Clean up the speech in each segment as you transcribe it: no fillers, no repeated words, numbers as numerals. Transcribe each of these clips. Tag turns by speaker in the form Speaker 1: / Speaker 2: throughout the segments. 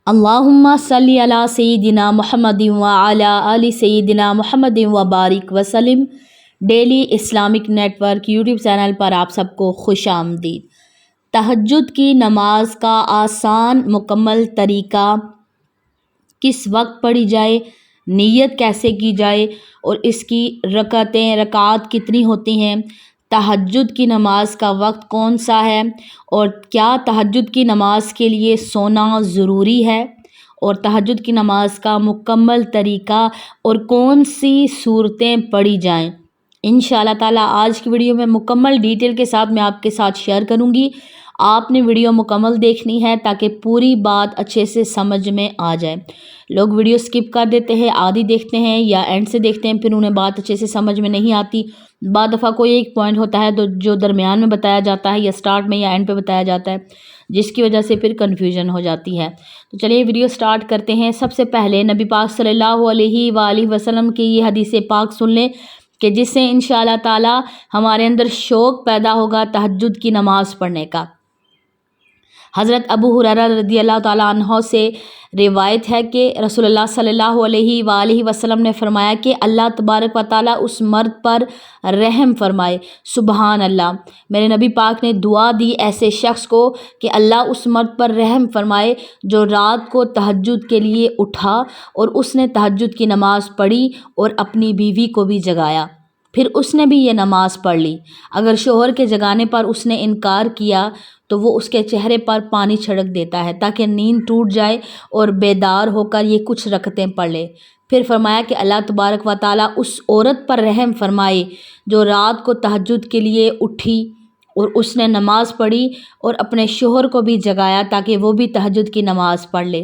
Speaker 1: اللہم صلی علی سیدنا محمد وعلی آل سیدنا محمد وبارک وسلم۔ Daily Islamic network YouTube channel پر آپ سب کو خوش آمدید۔ تہجد کی نماز کا آسان مکمل طریقہ، کس وقت پڑھی جائے، نیت کیسے کی جائے اور اس کی رکعات کتنی ہوتی ہیں، تہجد کی نماز کا وقت کون سا ہے اور کیا تہجد کی نماز کے لیے سونا ضروری ہے، اور تہجد کی نماز کا مکمل طریقہ اور کون سی صورتیں پڑھی جائیں، انشاءاللہ تعالیٰ آج کی ویڈیو میں مکمل ڈیٹیل کے ساتھ میں آپ کے ساتھ شیئر کروں گی۔ آپ نے ویڈیو مکمل دیکھنی ہے تاکہ پوری بات اچھے سے سمجھ میں آ جائے۔ لوگ ویڈیو سکپ کر دیتے ہیں، آدھی دیکھتے ہیں یا اینڈ سے دیکھتے ہیں، پھر انہیں بات اچھے سے سمجھ میں نہیں آتی۔ بعض دفعہ کوئی ایک پوائنٹ ہوتا ہے تو جو درمیان میں بتایا جاتا ہے یا سٹارٹ میں یا اینڈ پہ بتایا جاتا ہے، جس کی وجہ سے پھر کنفیوژن ہو جاتی ہے۔ تو چلیے ویڈیو سٹارٹ کرتے ہیں۔ سب سے پہلے نبی پاک صلی اللہ علیہ وآلہ وسلم کی یہ حدیث پاک سن لیں کہ جس سے انشاءاللہ تعالی ہمارے اندر شوق پیدا ہوگا تہجد کی نماز پڑھنے کا۔ حضرت ابو ہریرہ رضی اللہ تعالیٰ عنہ سے روایت ہے کہ رسول اللہ صلی اللہ علیہ وآلہ وسلم نے فرمایا کہ اللہ تبارک و تعالیٰ اس مرد پر رحم فرمائے۔ سبحان اللہ۔ میرے نبی پاک نے دعا دی ایسے شخص کو کہ اللہ اس مرد پر رحم فرمائے جو رات کو تہجد کے لیے اٹھا اور اس نے تہجد کی نماز پڑھی اور اپنی بیوی کو بھی جگایا، پھر اس نے بھی یہ نماز پڑھ لی۔ اگر شوہر کے جگانے پر اس نے انکار کیا تو وہ اس کے چہرے پر پانی چھڑک دیتا ہے تاکہ نیند ٹوٹ جائے اور بیدار ہو کر یہ کچھ رکعتیں پڑھ لے۔ پھر فرمایا کہ اللہ تبارک و تعالیٰ اس عورت پر رحم فرمائے جو رات کو تہجد کے لیے اٹھی اور اس نے نماز پڑھی اور اپنے شوہر کو بھی جگایا تاکہ وہ بھی تہجد کی نماز پڑھ لے۔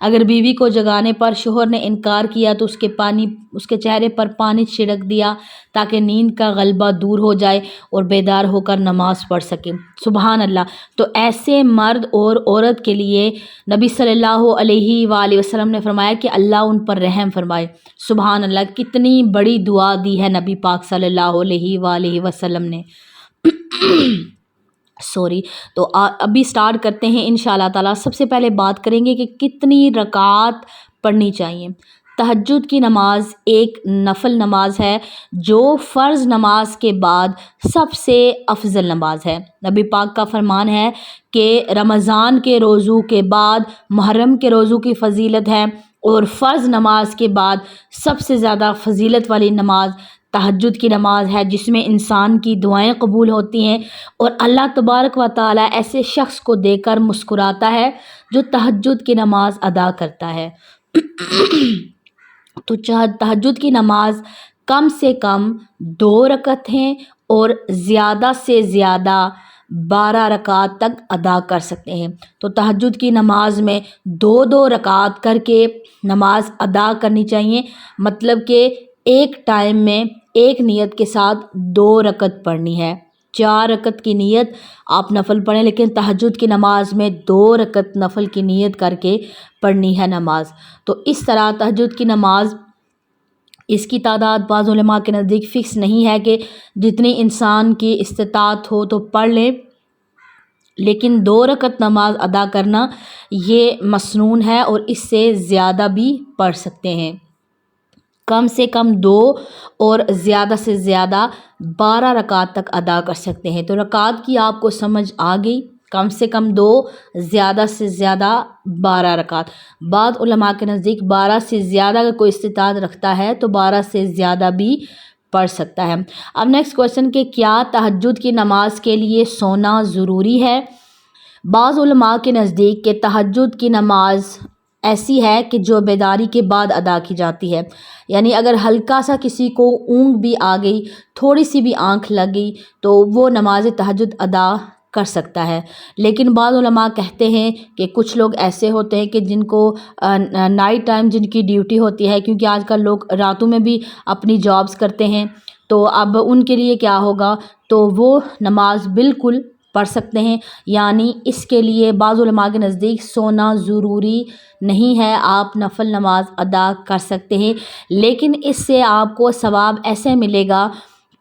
Speaker 1: اگر بیوی کو جگانے پر شوہر نے انکار کیا تو اس کے چہرے پر پانی چھڑک دیا تاکہ نیند کا غلبہ دور ہو جائے اور بیدار ہو کر نماز پڑھ سکے۔ سبحان اللہ۔ تو ایسے مرد اور عورت کے لیے نبی صلی اللہ علیہ وآلہ وسلم نے فرمایا کہ اللہ ان پر رحم فرمائے۔ سبحان اللہ، کتنی بڑی دعا دی ہے نبی پاک صلی اللہ علیہ وآلہ وسلم نے۔ تو ابھی سٹارٹ کرتے ہیں انشاءاللہ تعالیٰ۔ سب سے پہلے بات کریں گے کہ کتنی رکعات پڑھنی چاہیے۔ تہجد کی نماز ایک نفل نماز ہے جو فرض نماز کے بعد سب سے افضل نماز ہے۔ نبی پاک کا فرمان ہے کہ رمضان کے روزوں کے بعد محرم کے روزوں کی فضیلت ہے اور فرض نماز کے بعد سب سے زیادہ فضیلت والی نماز تہجد کی نماز ہے، جس میں انسان کی دعائیں قبول ہوتی ہیں اور اللہ تبارک و تعالیٰ ایسے شخص کو دے کر مسکراتا ہے جو تہجد کی نماز ادا کرتا ہے۔ تو تہجد کی نماز کم سے کم 2 رکعتیں اور زیادہ سے زیادہ 12 رکعات تک ادا کر سکتے ہیں۔ تو تہجد کی نماز میں 2 رکعات کر کے نماز ادا کرنی چاہیے، مطلب کہ ایک ٹائم میں ایک نیت کے ساتھ 2 رکعت پڑھنی ہے۔ 4 رکعت کی نیت آپ نفل پڑھیں، لیکن تہجد کی نماز میں 2 رکعت نفل کی نیت کر کے پڑھنی ہے نماز۔ تو اس طرح تہجد کی نماز، اس کی تعداد بعض علماء کے نزدیک فکس نہیں ہے کہ جتنی انسان کی استطاعت ہو تو پڑھ لے، لیکن 2 رکعت نماز ادا کرنا یہ مسنون ہے اور اس سے زیادہ بھی پڑھ سکتے ہیں۔ کم سے کم 2 اور زیادہ سے زیادہ 12 رکعات تک ادا کر سکتے ہیں۔ تو رکعات کی آپ کو سمجھ آ گئی، کم سے کم 2، زیادہ سے زیادہ 12 رکعات۔ بعض علماء کے نزدیک 12 سے زیادہ اگر کوئی استطاعت رکھتا ہے تو 12 سے زیادہ بھی پڑھ سکتا ہے۔ اب نیکسٹ کویسچن کہ کیا تہجد کی نماز کے لیے سونا ضروری ہے؟ بعض علماء کے نزدیک کہ تہجد کی نماز ایسی ہے کہ جو بیداری کے بعد ادا کی جاتی ہے، یعنی اگر ہلکا سا کسی کو اونگ بھی آ گئی، تھوڑی سی بھی آنکھ لگ گئی تو وہ نماز تہجد ادا کر سکتا ہے۔ لیکن بعض علماء کہتے ہیں کہ کچھ لوگ ایسے ہوتے ہیں کہ جن کو نائٹ ٹائم جن کی ڈیوٹی ہوتی ہے، کیونکہ آج کل لوگ راتوں میں بھی اپنی جابز کرتے ہیں، تو اب ان کے لیے کیا ہوگا، تو وہ نماز بالکل پڑھ سکتے ہیں۔ یعنی اس کے لیے بعض علماء کے نزدیک سونا ضروری نہیں ہے، آپ نفل نماز ادا کر سکتے ہیں، لیکن اس سے آپ کو ثواب ایسے ملے گا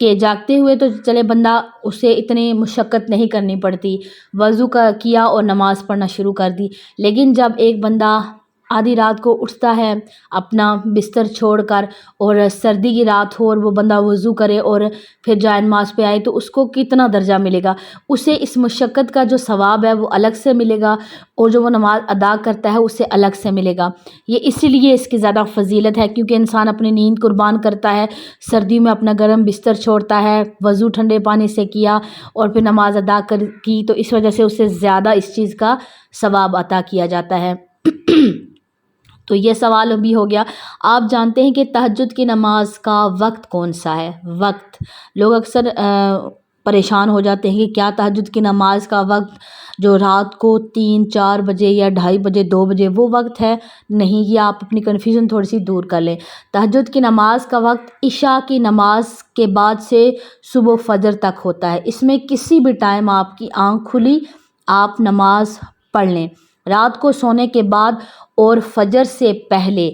Speaker 1: کہ جاگتے ہوئے تو چلے بندہ اسے اتنی مشقت نہیں کرنی پڑتی، وضو کیا اور نماز پڑھنا شروع کر دی، لیکن جب ایک بندہ آدھی رات کو اٹھتا ہے اپنا بستر چھوڑ کر، اور سردی کی رات ہو اور وہ بندہ وضو کرے اور پھر جائے نماز پہ آئے، تو اس کو کتنا درجہ ملے گا؟ اسے اس مشقت کا جو ثواب ہے وہ الگ سے ملے گا، اور جو وہ نماز ادا کرتا ہے اسے الگ سے ملے گا۔ یہ اسی لیے اس کی زیادہ فضیلت ہے، کیونکہ انسان اپنی نیند قربان کرتا ہے، سردی میں اپنا گرم بستر چھوڑتا ہے، وضو ٹھنڈے پانی سے کیا اور پھر نماز ادا کی، تو اس وجہ سے اسے زیادہ اس چیز کا ثواب عطا کیا جاتا ہے۔ تو یہ سوال بھی ہو گیا۔ آپ جانتے ہیں کہ تہجد کی نماز کا وقت کون سا ہے؟ وقت لوگ اکثر پریشان ہو جاتے ہیں کہ کیا تہجد کی نماز کا وقت جو رات کو 3-4 بجے یا 2:30 بجے 2 بجے وہ وقت ہے؟ نہیں، یہ آپ اپنی کنفیوژن تھوڑی سی دور کر لیں۔ تہجد کی نماز کا وقت عشاء کی نماز کے بعد سے صبح فجر تک ہوتا ہے۔ اس میں کسی بھی ٹائم آپ کی آنکھ کھلی آپ نماز پڑھ لیں، رات کو سونے کے بعد اور فجر سے پہلے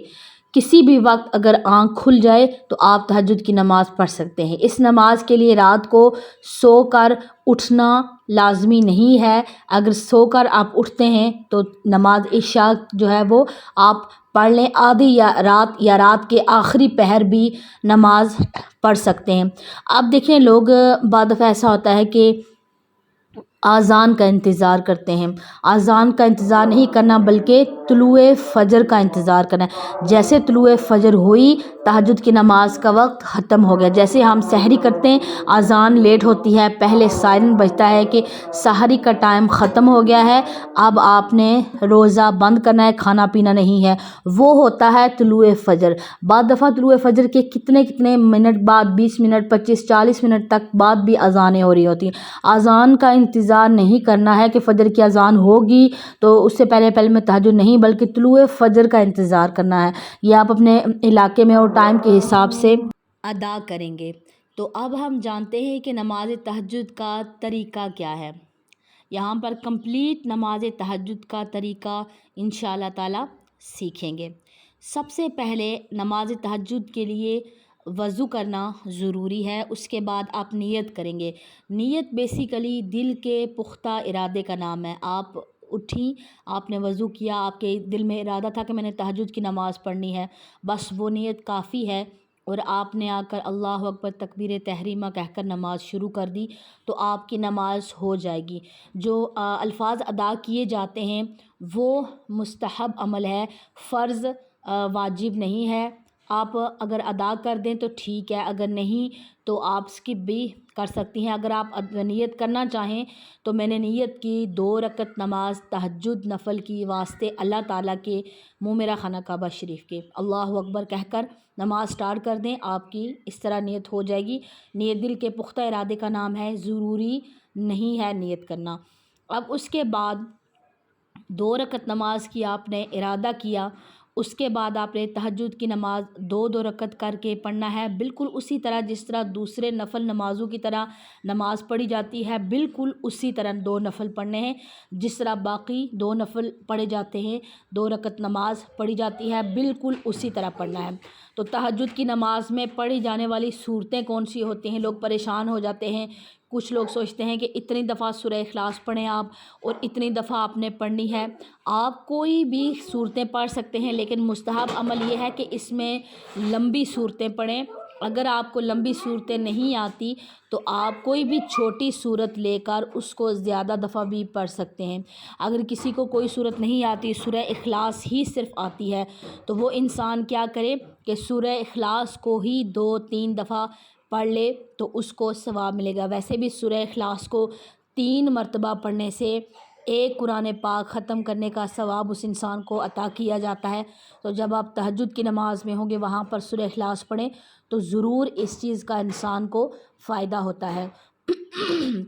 Speaker 1: کسی بھی وقت اگر آنکھ کھل جائے تو آپ تہجد کی نماز پڑھ سکتے ہیں۔ اس نماز کے لیے رات کو سو کر اٹھنا لازمی نہیں ہے۔ اگر سو کر آپ اٹھتے ہیں تو نماز عشاء جو ہے وہ آپ پڑھ لیں، آدھی یا رات کے آخری پہر بھی نماز پڑھ سکتے ہیں۔ اب دیکھیں، لوگ بعض دفعہ ایسا ہوتا ہے کہ اذان کا انتظار کرتے ہیں۔ اذان کا انتظار نہیں کرنا بلکہ طلوع فجر کا انتظار کرنا ہے۔ جیسے طلوع فجر ہوئی تہجد کی نماز کا وقت ختم ہو گیا۔ جیسے ہم سحری کرتے ہیں، اذان لیٹ ہوتی ہے، پہلے سائرن بجتا ہے کہ سحری کا ٹائم ختم ہو گیا ہے، اب آپ نے روزہ بند کرنا ہے، کھانا پینا نہیں ہے، وہ ہوتا ہے طلوع فجر۔ بعض دفعہ طلوع فجر کے کتنے منٹ بعد، 20 منٹ 25-40 منٹ تک بعد بھی اذانیں ہو رہی ہوتی ہیں۔ اذان کا انتظار نہیں کرنا ہے کہ فجر کی اذان ہوگی تو اس سے پہلے میں تہجد نہیں، بلکہ طلوع فجر کا انتظار کرنا ہے۔ یہ آپ اپنے علاقے میں اور ٹائم کے حساب سے ادا کریں گے۔ تو اب ہم جانتے ہیں کہ نماز تہجد کا طریقہ کیا ہے۔ یہاں پر کمپلیٹ نماز تہجد کا طریقہ انشاءاللہ تعالی سیکھیں گے۔ سب سے پہلے نماز تہجد کے لیے وضو کرنا ضروری ہے، اس کے بعد آپ نیت کریں گے۔ نیت بیسیکلی دل کے پختہ ارادے کا نام ہے۔ آپ اٹھیں، آپ نے وضو کیا، آپ کے دل میں ارادہ تھا کہ میں نے تہجد کی نماز پڑھنی ہے، بس وہ نیت کافی ہے، اور آپ نے آ کر اللہ اکبر تکبیر تحریمہ کہہ کر نماز شروع کر دی تو آپ کی نماز ہو جائے گی۔ جو الفاظ ادا کیے جاتے ہیں وہ مستحب عمل ہے، فرض واجب نہیں ہے۔ آپ اگر ادا کر دیں تو ٹھیک ہے، اگر نہیں تو آپ اسکپ بھی کر سکتی ہیں۔ اگر آپ نیت کرنا چاہیں تو میں نے نیت کی 2 رکعت نماز تہجد نفل کی واسطے اللہ تعالیٰ کے میرا خانہ کعبہ شریف کے، اللہ اکبر کہہ کر نماز سٹارٹ کر دیں، آپ کی اس طرح نیت ہو جائے گی۔ نیت دل کے پختہ ارادے کا نام ہے، ضروری نہیں ہے نیت کرنا۔ اب اس کے بعد 2 رکعت نماز کی آپ نے ارادہ کیا، اس کے بعد آپ نے تہجد کی نماز 2 رکعت کر کے پڑھنا ہے، بالکل اسی طرح جس طرح دوسرے نفل نمازوں کی طرح نماز پڑھی جاتی ہے، بالکل اسی طرح 2 نفل پڑھنے ہیں، جس طرح باقی 2 نفل پڑھے جاتے ہیں، 2 رکعت نماز پڑھی جاتی ہے، بالکل اسی طرح پڑھنا ہے۔ تو تہجد کی نماز میں پڑھی جانے والی صورتیں کون سی ہوتی ہیں؟ لوگ پریشان ہو جاتے ہیں، کچھ لوگ سوچتے ہیں کہ اتنی دفعہ سورہ اخلاص پڑھیں آپ اور اتنی دفعہ آپ نے پڑھنی ہے۔ آپ کوئی بھی صورتیں پڑھ سکتے ہیں، لیکن مستحب عمل یہ ہے کہ اس میں لمبی صورتیں پڑھیں۔ اگر آپ کو لمبی صورتیں نہیں آتی تو آپ کوئی بھی چھوٹی صورت لے کر اس کو زیادہ دفعہ بھی پڑھ سکتے ہیں۔ اگر کسی کو کوئی صورت نہیں آتی، سورہ اخلاص ہی صرف آتی ہے، تو وہ انسان کیا کرے کہ سورہ اخلاص کو ہی 2-3 دفعہ پڑھ لے تو اس کو ثواب ملے گا۔ ویسے بھی سورہ اخلاص کو 3 مرتبہ پڑھنے سے ایک قرآن پاک ختم کرنے کا ثواب اس انسان کو عطا کیا جاتا ہے۔ تو جب آپ تہجد کی نماز میں ہوں گے وہاں پر سورہ اخلاص پڑھیں تو ضرور اس چیز کا انسان کو فائدہ ہوتا ہے۔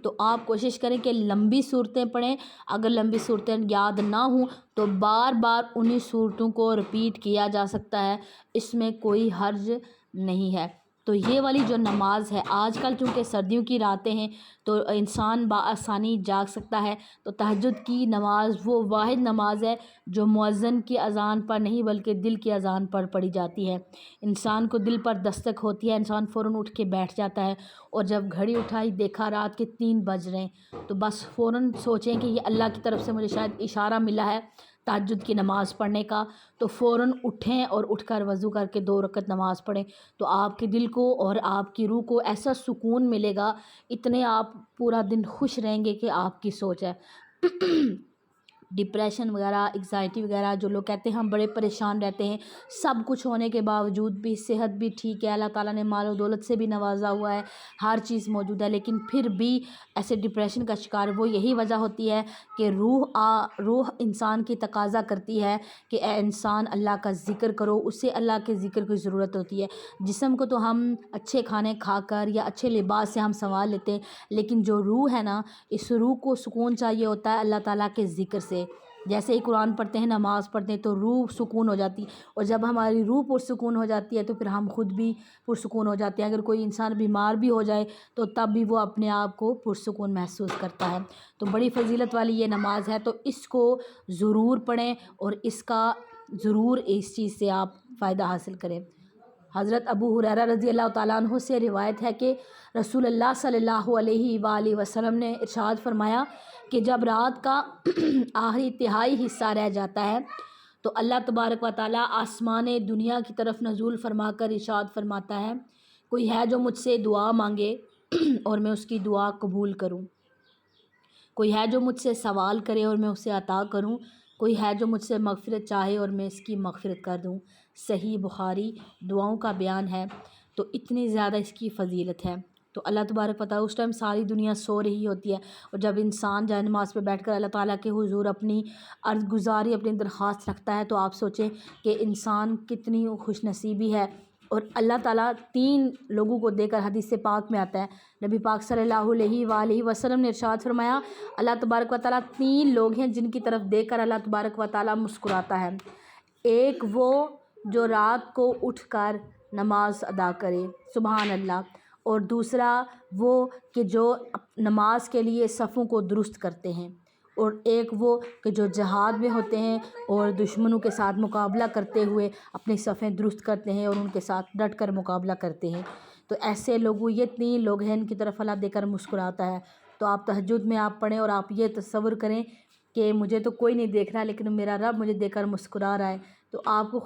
Speaker 1: تو آپ کوشش کریں کہ لمبی صورتیں پڑھیں۔ اگر لمبی صورتیں یاد نہ ہوں تو بار بار انہی صورتوں کو رپیٹ کیا جا سکتا ہے، اس میں کوئی حرج نہیں ہے۔ تو یہ والی جو نماز ہے، آج کل چونکہ سردیوں کی راتیں ہیں تو انسان بآسانی جاگ سکتا ہے، تو تہجد کی نماز وہ واحد نماز ہے جو مؤذن کی اذان پر نہیں بلکہ دل کی اذان پر پڑھی جاتی ہے۔ انسان کو دل پر دستک ہوتی ہے، انسان فوراً اٹھ کے بیٹھ جاتا ہے، اور جب گھڑی اٹھائی دیکھا رات کے 3 بج رہے ہیں تو بس فوراً سوچیں کہ یہ اللہ کی طرف سے مجھے شاید اشارہ ملا ہے تہجد کی نماز پڑھنے کا تو فوراً اٹھیں اور اٹھ کر وضو کر کے 2 رکعت نماز پڑھیں، تو آپ کے دل کو اور آپ کی روح کو ایسا سکون ملے گا، اتنے آپ پورا دن خوش رہیں گے کہ آپ کی سوچ ہے ڈپریشن وغیرہ، ایگزائٹی وغیرہ، جو لوگ کہتے ہیں ہم بڑے پریشان رہتے ہیں، سب کچھ ہونے کے باوجود بھی صحت بھی ٹھیک ہے، اللہ تعالیٰ نے مال و دولت سے بھی نوازا ہوا ہے، ہر چیز موجود ہے، لیکن پھر بھی ایسے ڈپریشن کا شکار وہ یہی وجہ ہوتی ہے کہ روح انسان کی تقاضا کرتی ہے کہ اے انسان اللہ کا ذکر کرو، اسے اللہ کے ذکر کی ضرورت ہوتی ہے۔ جسم کو تو ہم اچھے کھانے کھا کر یا اچھے لباس سے ہم سنوار لیتے ہیں، لیکن جو روح ہے نا، اس روح کو سکون چاہیے ہوتا ہے اللہ تعالیٰ کے ذکر سے۔ جیسے ہی قرآن پڑھتے ہیں، نماز پڑھتے ہیں تو روح سکون ہو جاتی ہے، اور جب ہماری روح پرسکون ہو جاتی ہے تو پھر ہم خود بھی پرسکون ہو جاتے ہیں۔ اگر کوئی انسان بیمار بھی ہو جائے تو تب بھی وہ اپنے آپ کو پرسکون محسوس کرتا ہے۔ تو بڑی فضیلت والی یہ نماز ہے، تو اس کو ضرور پڑھیں اور اس کا ضرور اس چیز سے آپ فائدہ حاصل کریں۔ حضرت ابو ہریرہ رضی اللہ تعالیٰ عنہ سے روایت ہے کہ رسول اللہ صلی اللہ علیہ وآلہ وسلم نے ارشاد فرمایا کہ جب رات کا آخری تہائی حصہ رہ جاتا ہے تو اللہ تبارک و تعالیٰ آسمان دنیا کی طرف نزول فرما کر ارشاد فرماتا ہے، کوئی ہے جو مجھ سے دعا مانگے اور میں اس کی دعا قبول کروں، کوئی ہے جو مجھ سے سوال کرے اور میں اسے عطا کروں، کوئی ہے جو مجھ سے مغفرت چاہے اور میں اس کی مغفرت کر دوں۔ صحیح بخاری دعاؤں کا بیان ہے، تو اتنی زیادہ اس کی فضیلت ہے۔ تو اللہ تبارک و تعالیٰ اس ٹائم ساری دنیا سو رہی ہوتی ہے، اور جب انسان جائے نماز پہ بیٹھ کر اللہ تعالیٰ کے حضور اپنی عرض گزاری، اپنی درخواست رکھتا ہے، تو آپ سوچیں کہ انسان کتنی خوش نصیبی ہے۔ اور اللہ تعالیٰ 3 لوگوں کو دے کر، حدیث پاک میں آتا ہے، نبی پاک صلی اللہ علیہ وآلہ وسلم نے ارشاد فرمایا، اللہ تبارک و تعالیٰ 3 لوگ ہیں جن کی طرف دیکھ کر اللہ تبارک و تعالیٰ مسکراتا ہے۔ ایک وہ جو رات کو اٹھ کر نماز ادا کرے، سبحان اللہ، اور دوسرا وہ کہ جو نماز کے لیے صفوں کو درست کرتے ہیں، اور ایک وہ کہ جو جہاد میں ہوتے ہیں اور دشمنوں کے ساتھ مقابلہ کرتے ہوئے اپنی صفیں درست کرتے ہیں اور ان کے ساتھ ڈٹ کر مقابلہ کرتے ہیں۔ تو ایسے لوگوں، یہ 3 لوگ ہیں ان کی طرف اللہ دے کر مسکراتا ہے۔ تو آپ تہجد میں آپ پڑھیں اور آپ یہ تصور کریں کہ مجھے تو کوئی نہیں دیکھ رہا لیکن میرا رب مجھے دیکھ کر مسکرا رہا ہے، تو آپ کو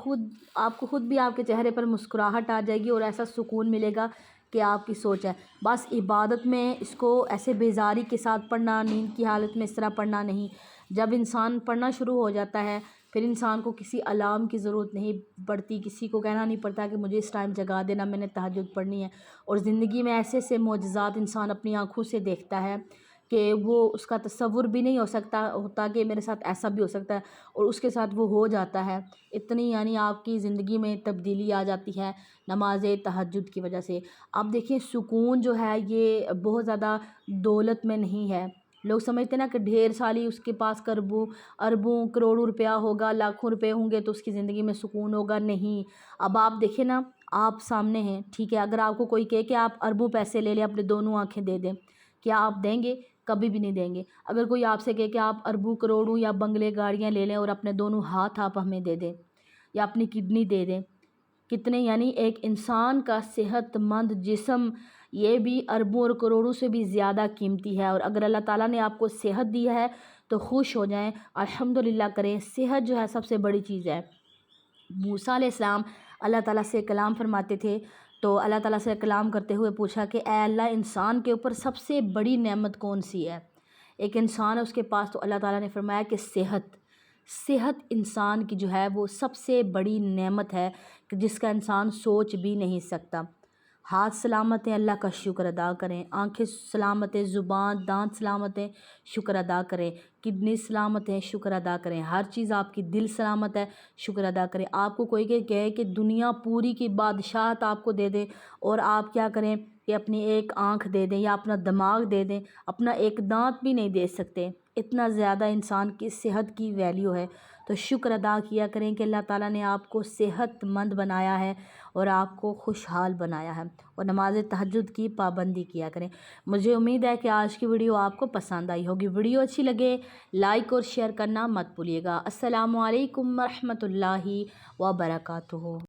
Speaker 1: خود بھی آپ کے چہرے پر مسکراہٹ آ جائے گی اور ایسا سکون ملے گا کہ آپ کی سوچ ہے۔ بس عبادت میں اس کو ایسے بیزاری کے ساتھ پڑھنا، نیند کی حالت میں اس طرح پڑھنا نہیں۔ جب انسان پڑھنا شروع ہو جاتا ہے پھر انسان کو کسی الارم کی ضرورت نہیں پڑتی، کسی کو کہنا نہیں پڑتا کہ مجھے اس ٹائم جگا دینا، میں نے تہجد پڑھنی ہے۔ اور زندگی میں ایسے ایسے معجزات انسان اپنی آنکھوں سے دیکھتا ہے کہ وہ اس کا تصور بھی نہیں ہوتا کہ میرے ساتھ ایسا بھی ہو سکتا ہے، اور اس کے ساتھ وہ ہو جاتا ہے۔ اتنی یعنی آپ کی زندگی میں تبدیلی آ جاتی ہے نماز تہجد کی وجہ سے۔ آپ دیکھیں سکون جو ہے یہ بہت زیادہ دولت میں نہیں ہے۔ لوگ سمجھتے ہیں نا کہ ڈھیر سالی اس کے پاس اربوں کروڑوں روپیہ ہوگا، لاکھوں روپے ہوں گے تو اس کی زندگی میں سکون ہوگا، نہیں۔ اب آپ دیکھیں نا، آپ سامنے ہیں، ٹھیک ہے، اگر آپ کو کوئی کہے کہ آپ اربوں پیسے لے لیں، اپنے دونوں آنکھیں دے دیں، کیا آپ دیں گے؟ کبھی بھی نہیں دیں گے۔ اگر کوئی آپ سے کہے کہ آپ اربوں کروڑوں یا بنگلے گاڑیاں لے لیں اور اپنے دونوں ہاتھ آپ ہمیں دے دیں یا اپنی کڈنی دے دیں، کتنے یعنی ایک انسان کا صحت مند جسم یہ بھی اربوں اور کروڑوں سے بھی زیادہ قیمتی ہے۔ اور اگر اللہ تعالیٰ نے آپ کو صحت دی ہے تو خوش ہو جائیں، الحمدللہ کریں۔ صحت جو ہے سب سے بڑی چیز ہے۔ موسیٰ علیہ السلام اللہ تعالیٰ سے کلام فرماتے تھے، تو اللہ تعالیٰ سے کلام کرتے ہوئے پوچھا کہ اے اللہ، انسان کے اوپر سب سے بڑی نعمت کون سی ہے؟ ایک انسان ہے اس کے پاس، تو اللہ تعالیٰ نے فرمایا کہ صحت انسان کی جو ہے وہ سب سے بڑی نعمت ہے کہ جس کا انسان سوچ بھی نہیں سکتا۔ ہاتھ سلامت ہیں، اللہ کا شکر ادا کریں، آنکھیں سلامت ہیں، زبان دانت سلامت ہیں، شکر ادا کریں، کڈنی سلامت ہیں، شکر ادا کریں، ہر چیز آپ کی دل سلامت ہے، شکر ادا کریں۔ آپ کو کوئی کہے کہ دنیا پوری کی بادشاہت آپ کو دے دے اور آپ کیا کریں کہ اپنی ایک آنکھ دے دیں یا اپنا دماغ دے دیں، اپنا ایک دانت بھی نہیں دے سکتے، اتنا زیادہ انسان کی صحت کی ویلیو ہے۔ تو شکر ادا کیا کریں کہ اللہ تعالیٰ نے آپ کو صحت مند بنایا ہے اور آپ کو خوشحال بنایا ہے، اور نماز تہجد کی پابندی کیا کریں۔ مجھے امید ہے کہ آج کی ویڈیو آپ کو پسند آئی ہوگی۔ ویڈیو اچھی لگے لائک اور شیئر کرنا مت بھولیے گا۔ السلام علیکم ورحمۃ اللہ وبرکاتہ۔